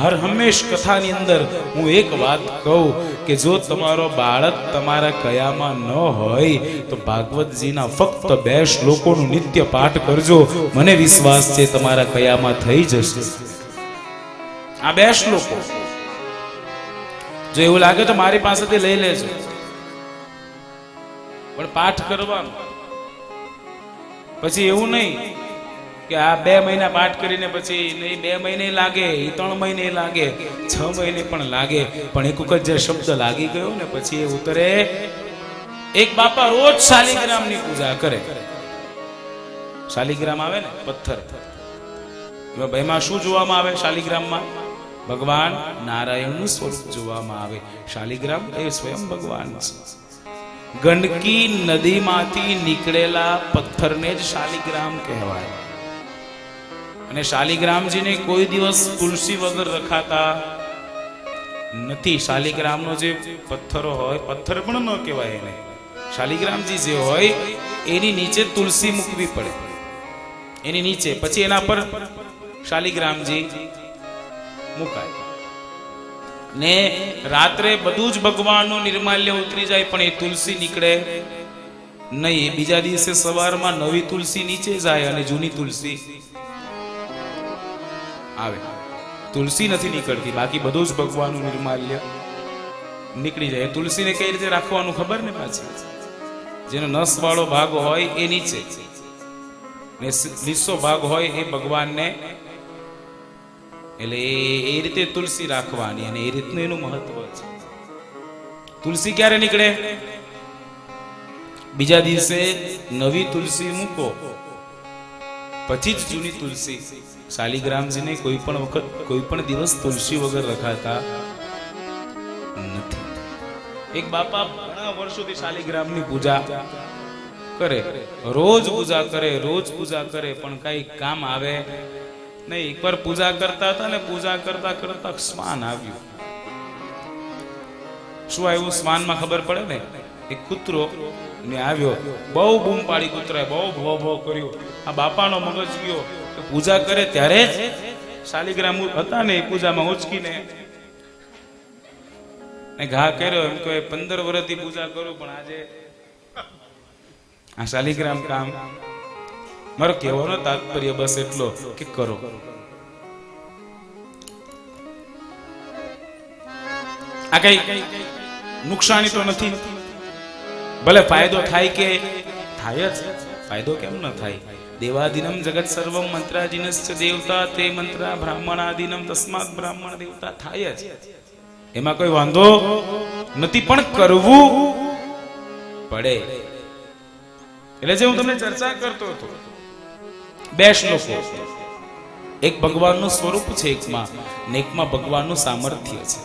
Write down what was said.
હર હંમેશ કથાની અંદર હું એક વાત કહું કે જો તમારો બાળક તમારા કયામાં ન હોય તો ભાગવતજીના ફક્ત 2 શ્લોકોનું નિત્ય પાઠ કરજો, મને વિશ્વાસ છે તમારા કયામાં થઈ જશે. આ 2 શ્લોકો જો એવું લાગે તો મારી પાસેથી લઈ લેજો, પણ પાઠ કરવાનો. પછી એવું નહીં કે આ 2 મહિના પાઠ કરીને પછી નહીં 2 મહિને લાગે, 3 મહિને લાગે, 6 મહિને પણ લાગે, પણ એક વખત જે શબ્દ લાગી ગયો ને પછી એ ઉતરે. એક બાપા રોજ શાલિગ્રામની પૂજા કરે. શાલિગ્રામ આવે ને પથ્થર, એમાં શું જોવામાં આવે? શાલિગ્રામમાં ભગવાન નારાયણનું સ્વરૂપ જોવામાં આવે. શાલિગ્રામ એ સ્વયં ભગવાન છે. ગંડકી નદીમાંથી નીકળેલા પથ્થરને જ શાલિગ્રામ કહેવાય. અને શાલિગ્રામજીને કોઈ દિવસ તુલસી વગર રખાતા નથી. શાલિગ્રામનો જે પથ્થરો હોય, પથ્થર પણ ન કહેવાય એને, શાલિગ્રામજી જે હોય એની નીચે તુલસી મૂકવી પડે, એની નીચે, પછી એના પર શાલિગ્રામજી મુકાય. ને રાત્રે બધું જ ભગવાનનું નિર્માલ્ય ઉતરી જાય પણ એ તુલસી નીકળે નહીં. બીજા દિવસે સવારમાં નવી તુલસી નીચે જાય અને જૂની તુલસી આવે. તુલસી નથી નીકળતી, બાકી બધું જ ભગવાનનું નિર્માલ્ય નીકળી જાય. તુલસીને કઈ રીતે રાખવાનું ખબર ને? પાછી જેનો નસ વાળો ભાગ હોય એ નીચે ને લીસો ભાગ હોય એ ભગવાનને, એટલે એ રીતે તુલસી રાખવાની અને એ રીતનું એનું મહત્વ છે. તુલસી ક્યારે નીકળે? બીજા દિવસે નવી તુલસી મૂકો પછી જ જૂની તુલસી. શાલિગ્રામજીને કોઈ પણ વખત કોઈ પણ દિવસ તુલસી વગર રખાતા નથી. એક બાપા ઘણા વર્ષોથી શાલિગ્રામની પૂજા કરે, રોજ પૂજા કરે, રોજ પૂજા કરે, પણ કઈ કામ આવે નહીં. એકવાર પૂજા કરતા હતા ને પૂજા કરતા કરતા શ્વાન આવ્યું. શું આવ્યું? શ્વાનમાં ખબર પડે ને, એક કૂતરો ને આવ્યો, બહુ બૂમ પાડી કૂતરાએ, બહુ ભો ભો કર્યો. આ બાપાનો મગજ ગયો કે પૂજા કરે ત્યારે જ શાલિગ્રામ હતા ને એ પૂજામાં ઉચકીને ઘા કર્યો. એમ કે 15 વર્ષથી પૂજા કરું પણ આજે આ શાલિગ્રામ કામ. મારો કહેવાનો તાત્પર્ય બસ એટલો કે કરો. આ કઈ નુકસાની તો નથી. ભલે ફાયદો થાય કે થાય જ, ફાયદો કેમ ન થાય? દેવાદિનમ જગત સર્વમ મંત્રાધીનશ્ચ દેવતા તે મંત્રા બ્રાહ્મણાદિનમ તસ્માત બ્રાહ્મણ દેવતા. થાય જ, એમાં કોઈ વાંધો નથી, પણ કરવું પડે. એટલે જે હું તમને ચર્ચા કરતો હતો, 2 શ્લોકો, એક ભગવાનનું સ્વરૂપ છે એકમાં, ને એકમાં ભગવાનનું સામર્થ્ય છે.